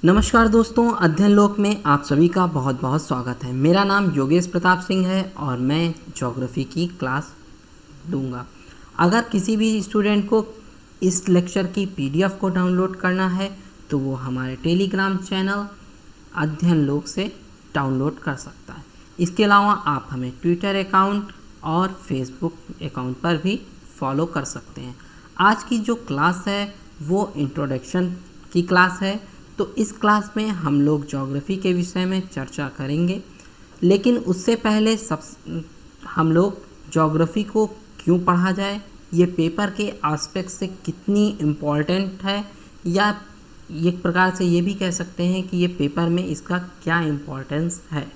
नमस्कार दोस्तों, अध्ययन लोक में आप सभी का बहुत बहुत स्वागत है। मेरा नाम योगेश प्रताप सिंह है और मैं ज्योग्राफी की क्लास लूँगा। अगर किसी भी स्टूडेंट को इस लेक्चर की पीडीएफ को डाउनलोड करना है तो वो हमारे टेलीग्राम चैनल अध्ययन लोक से डाउनलोड कर सकता है। इसके अलावा आप हमें ट्विटर अकाउंट और फेसबुक अकाउंट पर भी फॉलो कर सकते हैं। आज की जो क्लास है वो इंट्रोडक्शन की क्लास है, तो इस क्लास में हम लोग ज्योग्राफी के विषय में चर्चा करेंगे। लेकिन उससे पहले हम लोग ज्योग्राफी को क्यों पढ़ा जाए, ये पेपर के एस्पेक्ट से कितनी इम्पोर्टेंट है, या एक प्रकार से ये भी कह सकते हैं कि ये पेपर में इसका क्या इम्पोर्टेंस है,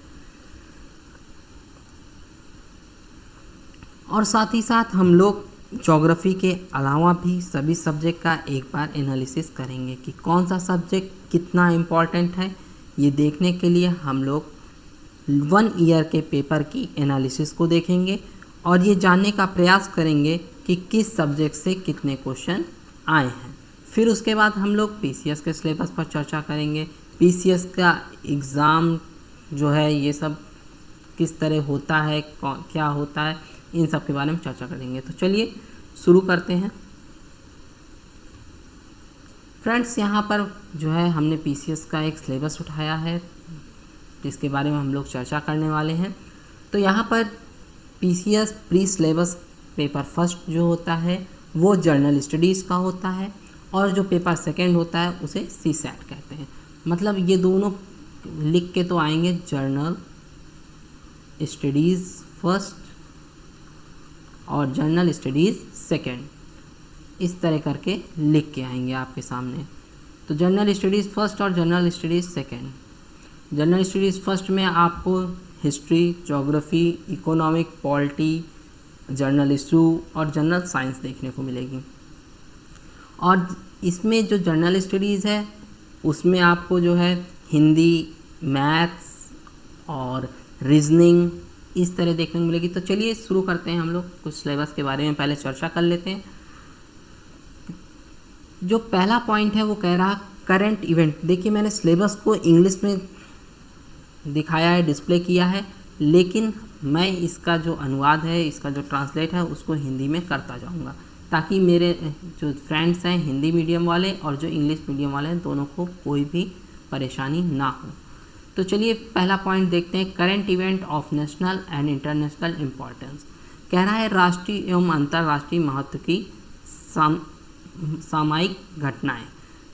और साथ ही साथ हम लोग ज्योग्राफी के अलावा भी सभी सब्जेक्ट का एक बार एनालिसिस करेंगे कि कौन सा सब्जेक्ट कितना इम्पोर्टेंट है। ये देखने के लिए हम लोग 1 ईयर के पेपर की एनालिसिस को देखेंगे और ये जानने का प्रयास करेंगे कि किस सब्जेक्ट से कितने क्वेश्चन आए हैं। फिर उसके बाद हम लोग पीसीएस के सिलेबस पर चर्चा करेंगे। पीसीएस का एग्ज़ाम जो है ये सब किस तरह होता है, क्या होता है, इन सब के बारे में चर्चा करेंगे। तो चलिए शुरू करते हैं। फ्रेंड्स, यहाँ पर जो है हमने पीसीएस का एक सिलेबस उठाया है जिसके बारे में हम लोग चर्चा करने वाले हैं। तो यहाँ पर PCS pre syllabus paper first जो होता है वो जर्नल स्टडीज़ का होता है, और जो पेपर सेकंड होता है उसे सीसैट कहते हैं। मतलब ये दोनों लिख के तो आएंगे, जर्नल स्टडीज़ फर्स्ट और जर्नल स्टडीज़ सेकंड, इस तरह करके लिख के आएंगे आपके सामने। तो जर्नल स्टडीज़ फर्स्ट और journal studies second. Journal studies first में आपको history, geography, economic, polity, journal issue और जनरल साइंस देखने को मिलेगी। और इसमें जो जर्नल स्टडीज़ है उसमें आपको जो है हिंदी, मैथ्स और रीजनिंग इस तरह देखने को मिलेगी। तो चलिए शुरू करते हैं। हम लोग कुछ सिलेबस के बारे में पहले चर्चा कर लेते हैं। जो पहला पॉइंट है वो कह रहा करंट इवेंट। देखिए, मैंने सिलेबस को इंग्लिश में दिखाया है, डिस्प्ले किया है, लेकिन मैं इसका जो अनुवाद है, इसका जो ट्रांसलेट है उसको हिंदी में करता जाऊंगा, ताकि मेरे जो फ्रेंड्स हैं हिंदी मीडियम वाले और जो इंग्लिश मीडियम वाले हैं दोनों को कोई भी परेशानी ना हो। तो चलिए पहला पॉइंट देखते हैं, current event of national and international importance. कह रहा है राष्ट्रीय एवं अंतर्राष्ट्रीय महत्व की सामयिक घटनाएं।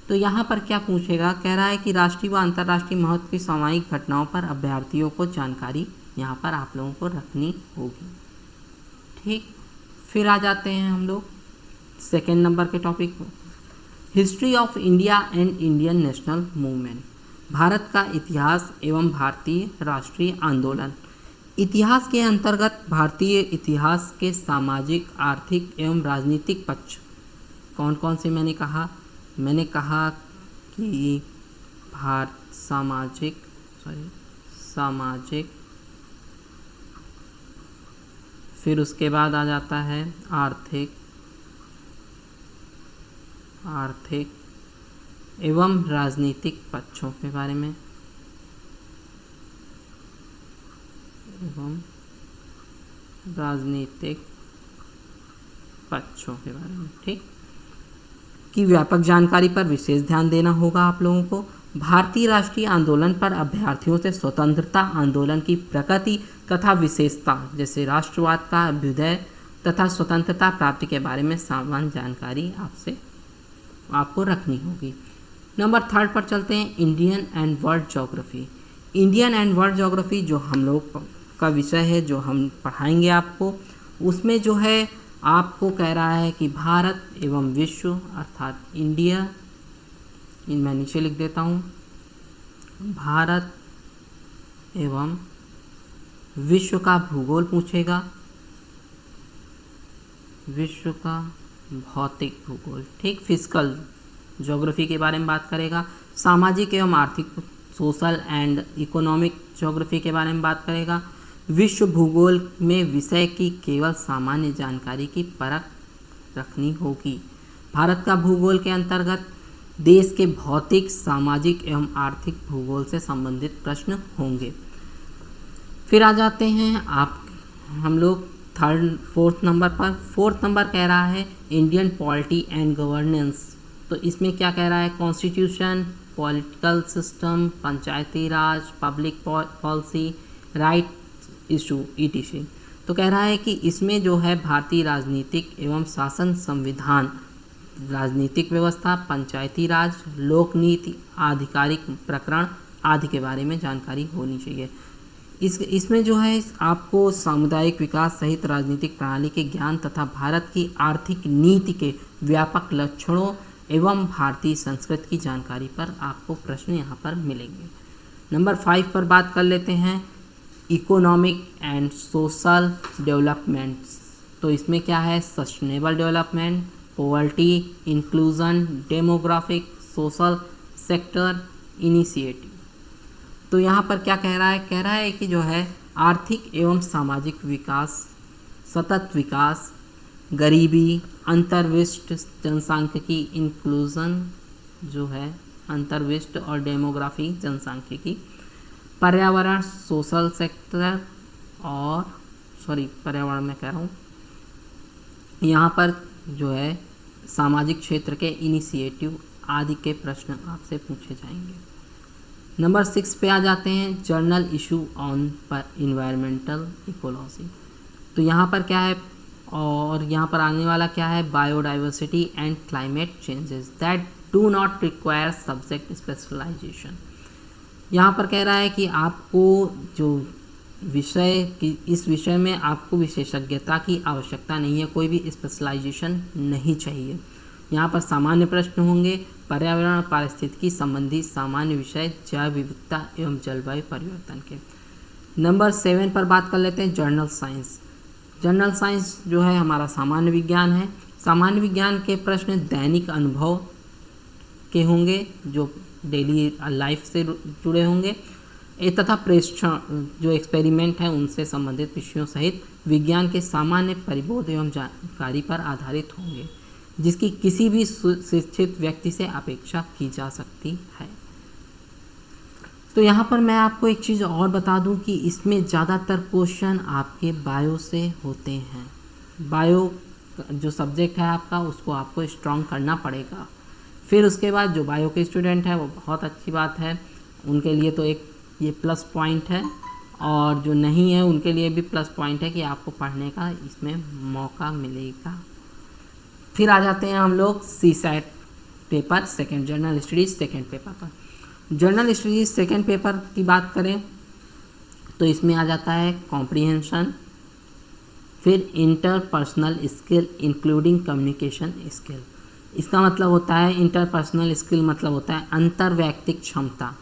तो यहाँ पर क्या पूछेगा, कह रहा है कि राष्ट्रीय व अंतर्राष्ट्रीय महत्व की सामयिक घटनाओं पर अभ्यर्थियों को जानकारी यहाँ पर आप लोगों को रखनी होगी। ठीक, फिर आ जाते हैं हम लोग सेकेंड नंबर के टॉपिक पर, history of India and Indian national movement. Bharat का इतिहास एवं भारतीय राष्ट्रीय आंदोलन। इतिहास के अंतर्गत भारतीय इतिहास के सामाजिक, आर्थिक एवं राजनीतिक पक्ष कौन कौन से मैंने कहा कि सामाजिक, फिर उसके बाद आ जाता है आर्थिक एवं राजनीतिक पक्षों के बारे में, ठीक, की व्यापक जानकारी पर विशेष ध्यान देना होगा आप लोगों को। भारतीय राष्ट्रीय आंदोलन पर अभ्यर्थियों से स्वतंत्रता आंदोलन की प्रकृति तथा विशेषता, जैसे राष्ट्रवाद का अभ्युदय तथा स्वतंत्रता प्राप्ति के बारे में सामान्य जानकारी आपको रखनी होगी। नंबर 3 पर चलते हैं, Indian and world geography. Indian and world geography जो हम लोग का विषय है, जो हम पढ़ाएंगे आपको, उसमें जो है आपको कह रहा है कि भारत एवं विश्व अर्थात इंडिया, मैं नीचे लिख देता हूँ, भारत एवं विश्व का भूगोल पूछेगा, विश्व का भौतिक भूगोल, ठीक, फिजिकल ज्योग्राफी के बारे में बात करेगा। सामाजिक एवं आर्थिक, सोशल एंड इकोनॉमिक ज्योग्राफी के बारे में बात करेगा। विश्व भूगोल में विषय की केवल सामान्य जानकारी की परख रखनी होगी। भारत का भूगोल के अंतर्गत देश के भौतिक, सामाजिक एवं आर्थिक भूगोल से संबंधित प्रश्न होंगे। फिर आ जाते हैं हम लोग फोर्थ नंबर पर। फोर्थ नंबर कह रहा है इंडियन पॉलिटी एंड गवर्नेंस। तो इसमें क्या कह रहा है, constitution, political system, Panchayati Raj, public policy, right issue etc. तो कह रहा है कि इसमें जो है भारतीय राजनीतिक एवं शासन संविधान, राजनीतिक व्यवस्था, पंचायती राज, लोक नीति, आधिकारिक प्रकरण आदि के बारे में जानकारी होनी चाहिए। इसमें जो है आपको सामुदायिक विकास सहित राजनीतिक प्रणाली के ज्ञान तथा भारत की आर्थिक नीति के व्यापक लक्षणों एवं भारतीय संस्कृति की जानकारी पर आपको प्रश्न यहाँ पर मिलेंगे। नंबर 5 पर बात कर लेते हैं इकोनॉमिक एंड सोशल डेवलपमेंट्स। तो इसमें क्या है, sustainable development, poverty, inclusion, demographic, social sector initiative. तो यहाँ पर क्या कह रहा है कि जो है आर्थिक एवं सामाजिक विकास, सतत विकास, गरीबी, अंतर्विष्ट जनसांख्यिकी, इंक्लूजन जो है अंतर्विष्ट और डेमोग्राफी जनसांख्यिकी, पर्यावरण सोशल सेक्टर और पर्यावरण में कह रहा हूँ, यहाँ पर जो है सामाजिक क्षेत्र के इनिशिएटिव आदि के प्रश्न आपसे पूछे जाएंगे। नंबर 6 पे आ जाते हैं journal issue on environmental ecology. तो यहाँ पर क्या है, और यहाँ पर आने वाला क्या है, biodiversity and climate changes that do not require subject specialization. यहाँ पर कह रहा है कि आपको जो विषय की, इस विषय में आपको विशेषज्ञता की आवश्यकता नहीं है, कोई भी स्पेशलाइजेशन नहीं चाहिए। यहाँ पर सामान्य प्रश्न होंगे, पर्यावरण पारिस्थितिकी संबंधी सामान्य विषय, जैव विविधता एवं जलवायु परिवर्तन के। नंबर 7 पर बात कर लेते हैं जर्नल साइंस। जनरल साइंस जो है हमारा सामान्य विज्ञान है। सामान्य विज्ञान के प्रश्न दैनिक अनुभव के होंगे, जो डेली लाइफ से जुड़े होंगे, तथा प्रेक्षण जो एक्सपेरिमेंट है उनसे संबंधित विषयों सहित विज्ञान के सामान्य परिबोध एवं जानकारी पर आधारित होंगे, जिसकी किसी भी शिक्षित व्यक्ति से अपेक्षा की जा सकती है। तो यहाँ पर मैं आपको एक चीज़ और बता दूं कि इसमें ज़्यादातर क्वेश्चन आपके बायो से होते हैं। बायो जो सब्जेक्ट है आपका, उसको आपको स्ट्रॉन्ग करना पड़ेगा। फिर उसके बाद जो बायो के स्टूडेंट हैं वो बहुत अच्छी बात है, उनके लिए तो एक ये प्लस पॉइंट है, और जो नहीं है उनके लिए भी प्लस पॉइंट है कि आपको पढ़ने का इसमें मौका मिलेगा। फिर आ जाते हैं हम लोग CSAT paper second, journal studies second paper पर। जर्नल स्टडीज सेकेंड पेपर की बात करें तो इसमें आ जाता है कॉम्प्रिहेंशन, फिर interpersonal skill including communication skill. इसका मतलब होता है इंटरपर्सनल स्किल मतलब होता है अंतर्वैयक्तिक क्षमता,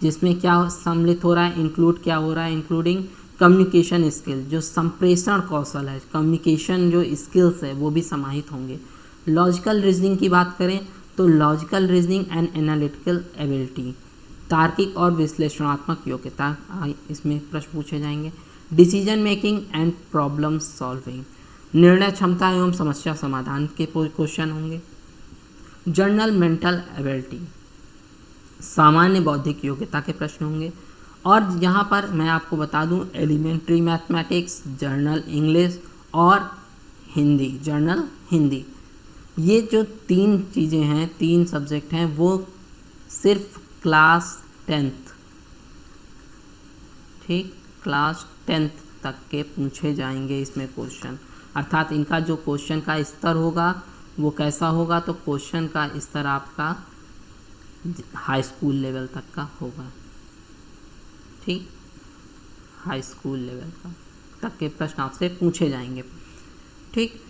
जिसमें क्या सम्मिलित हो रहा है, इंक्लूड क्या हो रहा है, इंक्लूडिंग कम्युनिकेशन स्किल, जो संप्रेषण कौशल है, कम्युनिकेशन जो स्किल्स है वो भी समाहित होंगे। लॉजिकल रीजनिंग की बात करें तो logical reasoning and analytical ability, तार्किक और विश्लेषणात्मक योग्यता इसमें प्रश्न पूछे जाएंगे। Decision making and problem solving, निर्णय क्षमता एवं समस्या समाधान के क्वेश्चन होंगे। जर्नल मेंटल एबिलिटी, सामान्य बौद्धिक योग्यता के प्रश्न होंगे। और यहाँ पर मैं आपको बता दूँ एलिमेंट्री मैथमेटिक्स, जर्नल इंग्लिश और हिंदी, जर्नल हिंदी, ये जो 3 चीज़ें हैं, 3 सब्जेक्ट हैं, वो सिर्फ क्लास 10th, ठीक, क्लास 10th तक के पूछे जाएंगे इसमें क्वेश्चन। अर्थात इनका जो क्वेश्चन का स्तर होगा वो कैसा होगा, तो क्वेश्चन का स्तर आपका हाई स्कूल लेवल तक का होगा, ठीक, हाई स्कूल लेवल का तक के प्रश्न आपसे पूछे जाएंगे, ठीक।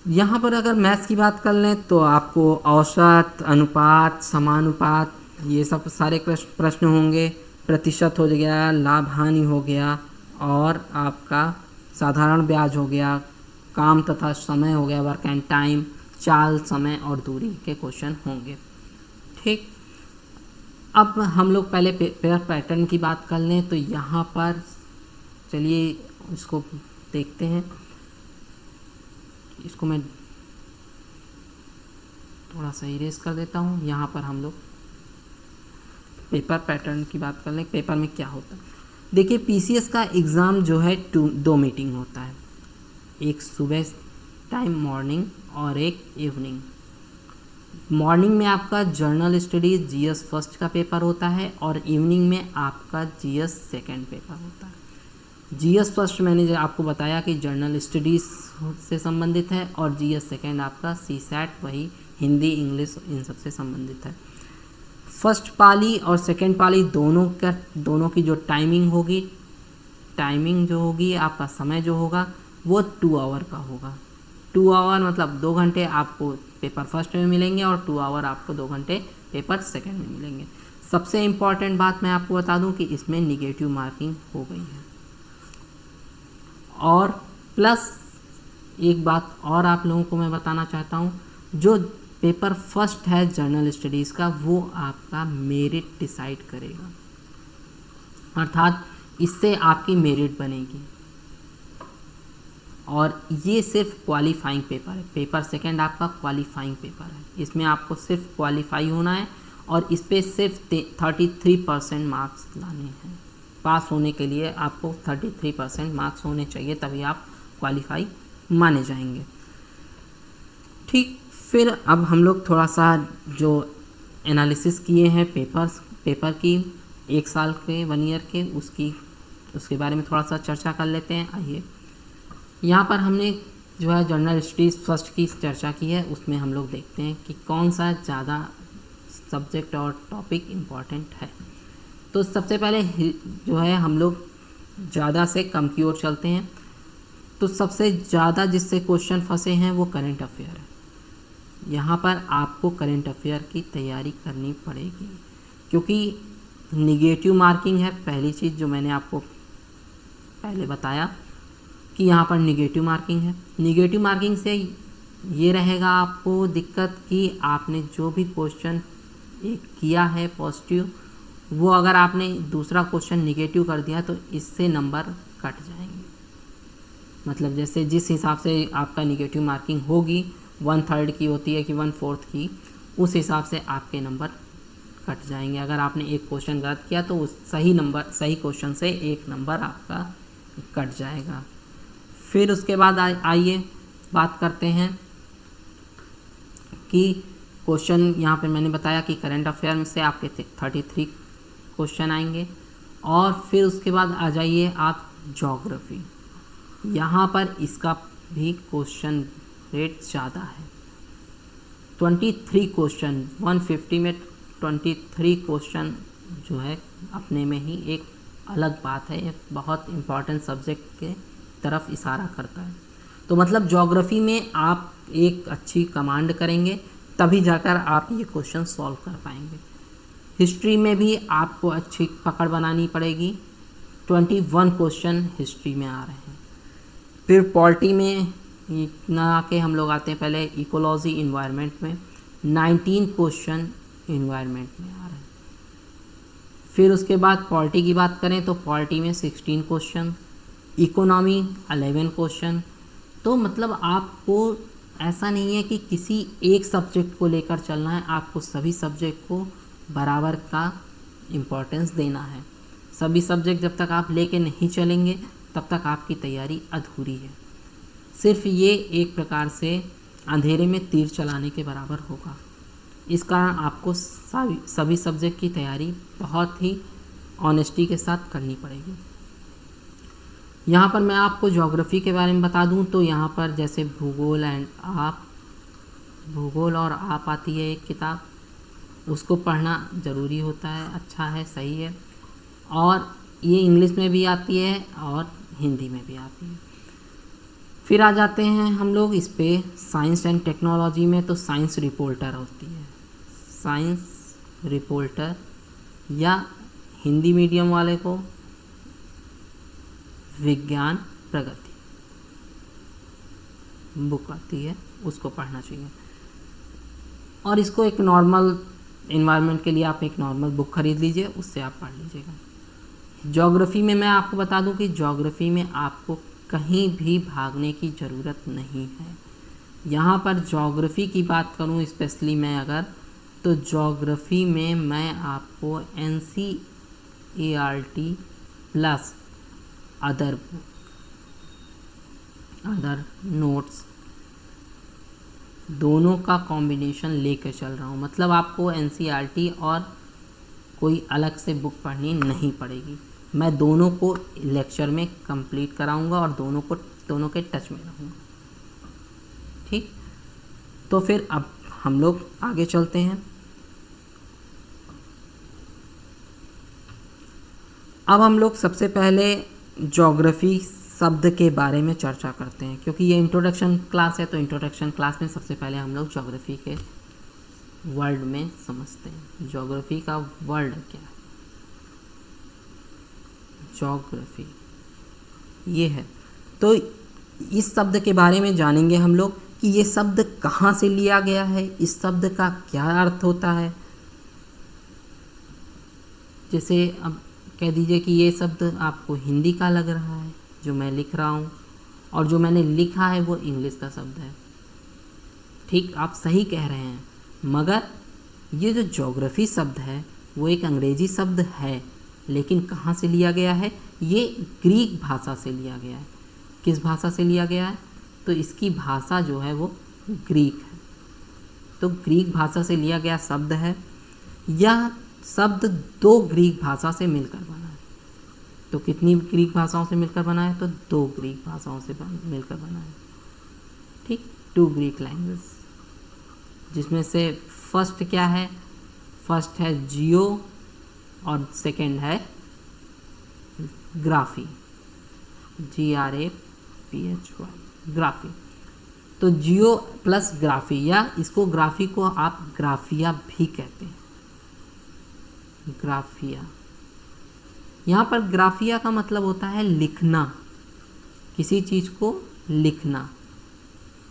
यहाँ पर अगर मैथ्स की बात कर लें तो आपको औसत, अनुपात, समानुपात, ये सब सारे प्रश्न होंगे। प्रतिशत हो गया, लाभ हानि हो गया, और आपका साधारण ब्याज हो गया, काम तथा समय हो गया, वर्क एंड टाइम, चाल, समय और दूरी के क्वेश्चन होंगे, ठीक। अब हम लोग पहले पेपर पैटर्न की बात कर लें तो यहाँ पर चलिए इसको देखते हैं। इसको मैं थोड़ा सा इरेज कर देता हूँ। यहाँ पर हम लोग पेपर पैटर्न की बात कर लें, पेपर में क्या होता है। देखिए पीसीएस का एग्ज़ाम जो है दो मीटिंग होता है, एक सुबह टाइम मॉर्निंग और एक इवनिंग। मॉर्निंग में आपका जर्नल स्टडीज जीएस फर्स्ट का पेपर होता है और इवनिंग में आपका जीएस सेकंड पेपर होता है। जीएस फर्स्ट मैंने जो आपको बताया कि जर्नल स्टडीज़ से संबंधित है और जीएस सेकंड आपका सीसैट, वही हिंदी इंग्लिश इन सब से संबंधित है। फर्स्ट पाली और सेकंड पाली दोनों की जो टाइमिंग होगी आपका समय जो होगा वो 2 आवर का होगा। 2 आवर मतलब 2 घंटे आपको पेपर फर्स्ट में मिलेंगे और 2 आवर आपको 2 घंटे पेपर सेकंड में मिलेंगे। सबसे इम्पॉर्टेंट बात मैं आपको बता दूं कि इसमें निगेटिव मार्किंग हो गई है। और प्लस एक बात और आप लोगों को मैं बताना चाहता हूं, जो पेपर फर्स्ट है जर्नल स्टडीज़ का वो आपका मेरिट डिसाइड करेगा, अर्थात इससे आपकी मेरिट बनेगी। और ये सिर्फ क्वालिफाइंग पेपर है। पेपर सेकंड आपका क्वालिफाइंग पेपर है, इसमें आपको सिर्फ क्वालिफाई होना है और इस पर सिर्फ 33% मार्क्स लाने हैं। पास होने के लिए आपको 33% मार्क्स होने चाहिए, तभी आप क्वालिफाई माने जाएंगे। ठीक, फिर अब हम लोग थोड़ा सा जो एनालिसिस किए हैं पेपर की 1 साल के 1 ईयर के उसके बारे में थोड़ा सा चर्चा कर लेते हैं। आइए, यहाँ पर हमने जो है जर्नल स्टडीज़ फर्स्ट की चर्चा की है, उसमें हम लोग देखते हैं कि कौन सा ज़्यादा सब्जेक्ट और टॉपिक इम्पॉर्टेंट है। तो सबसे पहले जो है हम लोग ज़्यादा से कम की ओर चलते हैं। तो सबसे ज़्यादा जिससे क्वेश्चन फंसे हैं वो करंट अफेयर है। यहाँ पर आपको करंट अफेयर की तैयारी करनी पड़ेगी, क्योंकि निगेटिव मार्किंग है। पहली चीज़ जो मैंने आपको पहले बताया कि यहाँ पर निगेटिव मार्किंग है। निगेटिव मार्किंग से ये रहेगा आपको दिक्कत कि आपने जो भी क्वेश्चन एक किया है पॉजिटिव, वो अगर आपने दूसरा क्वेश्चन निगेटिव कर दिया तो इससे नंबर कट जाएंगे। मतलब जैसे जिस हिसाब से आपका निगेटिव मार्किंग होगी, 1/3 की होती है कि 1/4 की, उस हिसाब से आपके नंबर कट जाएंगे। अगर आपने एक क्वेश्चन गलत किया तो उस सही क्वेश्चन से 1 नंबर आपका कट जाएगा। फिर उसके बाद आइए बात करते हैं कि क्वेश्चन यहाँ पे मैंने बताया कि करंट अफेयर में से आपके 33 क्वेश्चन आएंगे। और फिर उसके बाद आ जाइए आप ज्योग्राफी। यहाँ पर इसका भी क्वेश्चन रेट ज़्यादा है। 23 क्वेश्चन, 150 में 23 क्वेश्चन जो है अपने में ही एक अलग बात है, एक बहुत इम्पॉर्टेंट सब्जेक्ट के तरफ इशारा करता है। तो मतलब ज्योग्राफी में आप एक अच्छी कमांड करेंगे तभी जाकर आप ये क्वेश्चन सॉल्व कर पाएंगे। हिस्ट्री में भी आपको अच्छी पकड़ बनानी पड़ेगी। 21 क्वेश्चन हिस्ट्री में आ रहे हैं। फिर पॉलिटी में इतना आके हम लोग आते हैं पहले इकोलॉजी इन्वायरमेंट में 19 क्वेश्चन इन्वायरमेंट में आ रहे हैं। फिर उसके बाद पॉलिटी की बात करें तो पॉलिटी में 16 क्वेश्चन, इकोनॉमी 11 क्वेश्चन। तो मतलब आपको ऐसा नहीं है कि किसी एक सब्जेक्ट को लेकर चलना है, आपको सभी सब्जेक्ट को बराबर का इम्पोर्टेंस देना है। सभी सब्जेक्ट जब तक आप लेके नहीं चलेंगे तब तक आपकी तैयारी अधूरी है। सिर्फ ये एक प्रकार से अंधेरे में तीर चलाने के बराबर होगा। इस कारण आपको सभी सब्जेक्ट की तैयारी बहुत ही ऑनेस्टी के साथ करनी पड़ेगी। यहाँ पर मैं आपको ज्योग्राफी के बारे में बता दूँ तो यहाँ पर जैसे भूगोल और आप आती है एक किताब, उसको पढ़ना ज़रूरी होता है, अच्छा है, सही है। और ये इंग्लिश में भी आती है और हिंदी में भी आती है। फिर आ जाते हैं हम लोग इस पे साइंस एंड टेक्नोलॉजी में। तो साइंस रिपोर्टर होती है, साइंस रिपोर्टर, या हिंदी मीडियम वाले को विज्ञान प्रगति बुक आती है, उसको पढ़ना चाहिए। और इसको एक नॉर्मल इन्वायरमेंट के लिए आप एक नॉर्मल बुक खरीद लीजिए, उससे आप पढ़ लीजिएगा। ज्योग्राफी में मैं आपको बता दूं कि ज्योग्राफी में आपको कहीं भी भागने की ज़रूरत नहीं है। यहाँ पर ज्योग्राफी की बात करूँ स्पेशली मैं अगर, तो ज्योग्राफी में मैं आपको NCERT प्लस अदर नोट्स दोनों का कॉम्बिनेशन लेकर चल रहा हूँ। मतलब आपको NCERT और कोई अलग से बुक पढ़नी नहीं पड़ेगी। मैं दोनों को लेक्चर में कंप्लीट कराऊंगा और दोनों के टच में रहूँगा। ठीक, तो फिर अब हम लोग आगे चलते हैं। अब हम लोग सबसे पहले ज्योग्राफी शब्द के बारे में चर्चा करते हैं, क्योंकि ये इंट्रोडक्शन क्लास है। तो इंट्रोडक्शन क्लास में सबसे पहले हम लोग ज्योग्राफी के वर्ड में समझते हैं। ज्योग्राफी का वर्ड क्या है? ज्योग्राफी ये है। तो इस शब्द के बारे में जानेंगे हम लोग कि ये शब्द कहाँ से लिया गया है, इस शब्द का क्या अर्थ होता है। जैसे अब कह दीजिए कि ये शब्द आपको हिंदी का लग रहा है जो मैं लिख रहा हूँ, और जो मैंने लिखा है वो इंग्लिश का शब्द है। ठीक, आप सही कह रहे हैं, मगर ये जो ज्योग्राफी शब्द है वो एक अंग्रेजी शब्द है, लेकिन कहाँ से लिया गया है? ये ग्रीक भाषा से लिया गया है। किस भाषा से लिया गया है? तो इसकी भाषा जो है वो ग्रीक है। तो ग्रीक भाषा से लिया गया शब्द है। यह शब्द 2 ग्रीक भाषा से मिलकर बना है। तो कितनी ग्रीक भाषाओं से मिलकर बना है? तो 2 ग्रीक भाषाओं से मिलकर बना है। ठीक, 2 ग्रीक लैंग्वेज, जिसमें से फर्स्ट क्या है? फर्स्ट है जियो और सेकंड है ग्राफी, GRAPHY, ग्राफी। तो जियो प्लस ग्राफी, या इसको ग्राफी को आप ग्राफिया भी कहते हैं। ग्राफिया, यहाँ पर ग्राफिया का मतलब होता है लिखना, किसी चीज़ को लिखना।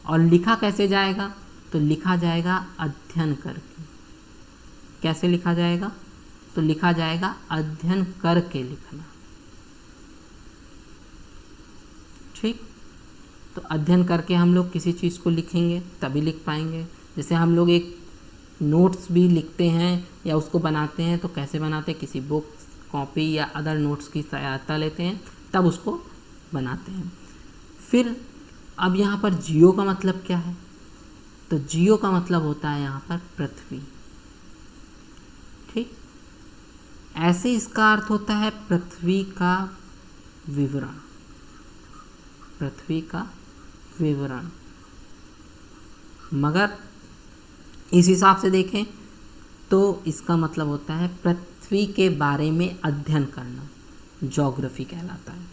और लिखा कैसे जाएगा? तो लिखा जाएगा अध्ययन करके। कैसे लिखा जाएगा? तो लिखा जाएगा अध्ययन करके लिखना। ठीक, तो अध्ययन करके हम लोग किसी चीज़ को लिखेंगे तभी लिख पाएंगे। जैसे हम लोग एक नोट्स भी लिखते हैं या उसको बनाते हैं, तो कैसे बनाते हैं? किसी बुक, कॉपी या अदर नोट्स की सहायता लेते हैं, तब उसको बनाते हैं। फिर अब यहाँ पर जियो का मतलब क्या है? तो जियो का मतलब होता है यहाँ पर पृथ्वी। ठीक, ऐसे इसका अर्थ होता है पृथ्वी का विवरण। पृथ्वी का विवरण, मगर इस हिसाब से देखें तो इसका मतलब होता है पृथ्वी के बारे में अध्ययन करना, ज्योग्राफी कहलाता है।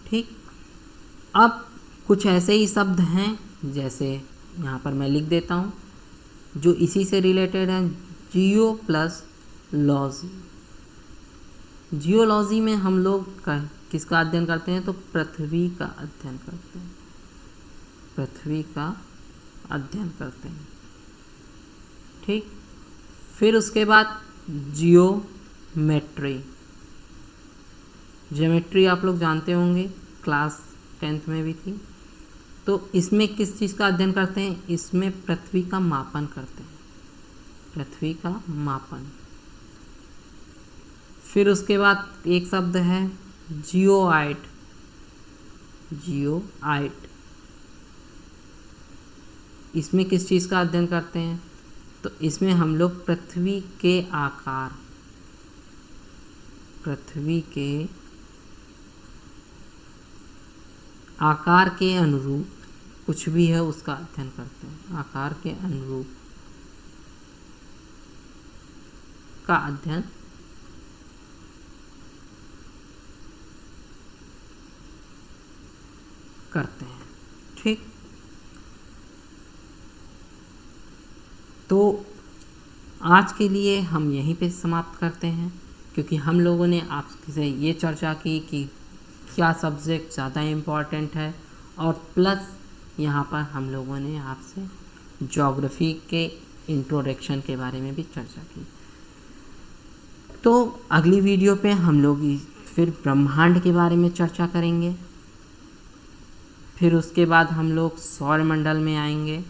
ठीक, अब कुछ ऐसे ही शब्द हैं, जैसे यहाँ पर मैं लिख देता हूँ, जो इसी से रिलेटेड हैं। जियो प्लस लॉजी। जियोलॉजी में हम लोग किसका अध्ययन करते हैं? तो पृथ्वी का अध्ययन करते हैं। पृथ्वी का अध्ययन करते हैं। ठीक, फिर उसके बाद जियोमेट्री। ज्योमेट्री आप लोग जानते होंगे, क्लास 10th में भी थी। तो इसमें किस चीज़ का अध्ययन करते हैं? इसमें पृथ्वी का मापन करते हैं। पृथ्वी का मापन। फिर उसके बाद एक शब्द है जियोआइट। जियोआइट, इसमें किस चीज़ का अध्ययन करते हैं? तो इसमें हम लोग पृथ्वी के आकार, पृथ्वी के आकार के अनुरूप कुछ भी है उसका अध्ययन करते हैं। आकार के अनुरूप का अध्ययन करते हैं। ठीक, तो आज के लिए हम यहीं पे समाप्त करते हैं, क्योंकि हम लोगों ने आपसे ये चर्चा की कि क्या सब्जेक्ट ज़्यादा इम्पॉर्टेंट है, और प्लस यहाँ पर हम लोगों ने आपसे ज्योग्राफी के इंट्रोडक्शन के बारे में भी चर्चा की। तो अगली वीडियो पे हम लोग फिर ब्रह्मांड के बारे में चर्चा करेंगे। फिर उसके बाद हम लोग सौरमंडल में आएंगे।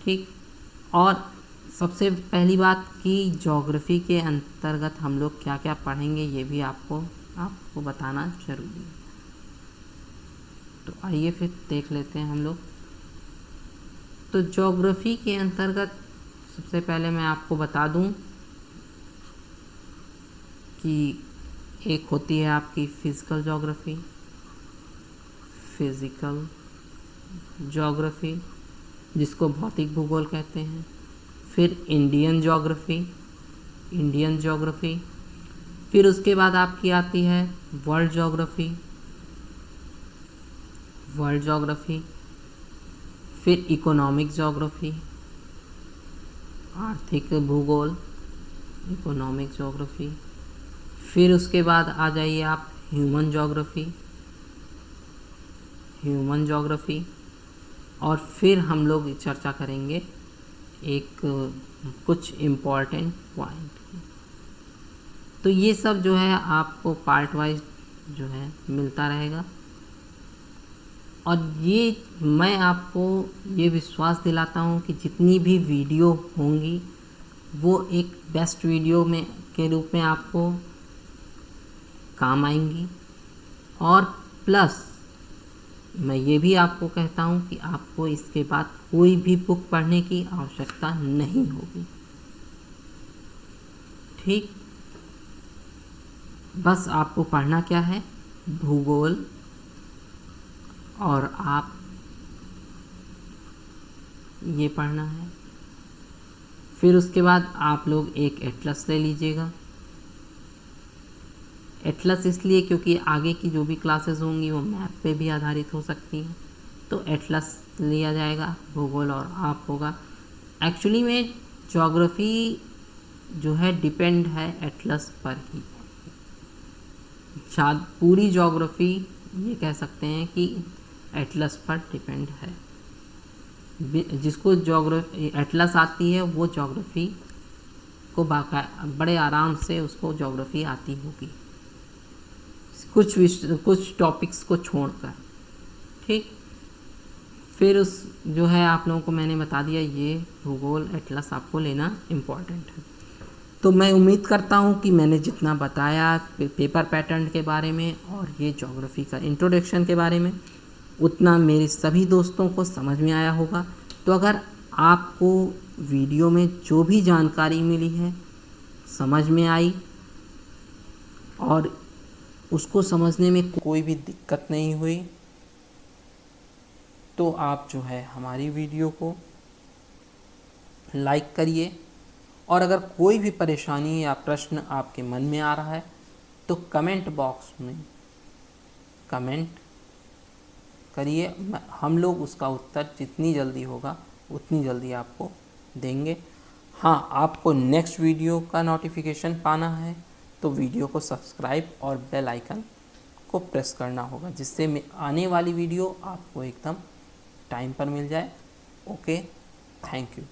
ठीक। और सबसे पहली बात कि ज्योग्राफी के अंतर्गत हम लोग क्या क्या पढ़ेंगे ये भी आपको बताना जरूरी है। तो आइए फिर देख लेते हैं हम लोग। तो ज्योग्राफी के अंतर्गत सबसे पहले मैं आपको बता दूं कि एक होती है आपकी फिज़िकल ज्योग्राफी जिसको भौतिक भूगोल कहते हैं। फिर इंडियन ज्योग्राफी। फिर उसके बाद आपकी आती है वर्ल्ड ज्योग्राफी। फिर इकोनॉमिक ज्योग्राफी, आर्थिक भूगोल, इकोनॉमिक ज्योग्राफी। फिर उसके बाद आ जाइए आप ह्यूमन ज्योग्राफी। और फिर हम लोग चर्चा करेंगे एक कुछ इम्पॉर्टेंट पॉइंट की। तो ये सब जो है आपको पार्ट वाइज जो है मिलता रहेगा। और ये मैं आपको ये विश्वास दिलाता हूँ कि जितनी भी वीडियो होंगी वो एक बेस्ट वीडियो में के रूप में आपको काम आएंगी। और प्लस मैं ये भी आपको कहता हूँ कि आपको इसके बाद कोई भी बुक पढ़ने की आवश्यकता नहीं होगी। ठीक। बस आपको पढ़ना क्या है, भूगोल, और आप ये पढ़ना है। फिर उसके बाद आप लोग एक एटलस ले लीजिएगा। एटलस इसलिए क्योंकि आगे की जो भी क्लासेस होंगी वो मैप पे भी आधारित हो सकती हैं, तो एटलस लिया जाएगा। भूगोल और आप होगा। एक्चुअली में ज्योग्राफी जो है डिपेंड है एटलस पर ही। शायद पूरी ज्योग्राफी ये कह सकते हैं कि एटलस पर डिपेंड है। जिसको ज्योग्राफी एटलस आती है वो ज्योग्राफी को बड़े आराम से उसको ज्योग्राफी आती होगी, कुछ टॉपिक्स को छोड़कर। ठीक। फिर उस जो है आप लोगों को मैंने बता दिया, ये भूगोल एटलस आपको लेना इम्पॉर्टेंट है। तो मैं उम्मीद करता हूँ कि मैंने जितना बताया पेपर पैटर्न के बारे में और ये ज्योग्राफी का इंट्रोडक्शन के बारे में उतना मेरे सभी दोस्तों को समझ में आया होगा। तो अगर आपको वीडियो में जो भी जानकारी मिली है समझ में आई और उसको समझने में कोई भी दिक्कत नहीं हुई, तो आप जो है हमारी वीडियो को लाइक करिए। और अगर कोई भी परेशानी या प्रश्न आपके मन में आ रहा है तो कमेंट बॉक्स में कमेंट करिए। हम लोग उसका उत्तर जितनी जल्दी होगा उतनी जल्दी आपको देंगे। हाँ, आपको नेक्स्ट वीडियो का नोटिफिकेशन पाना है तो वीडियो को सब्सक्राइब और बेल आइकन को प्रेस करना होगा, जिससे आने वाली वीडियो आपको एकदम टाइम पर मिल जाए। Okay, thank you.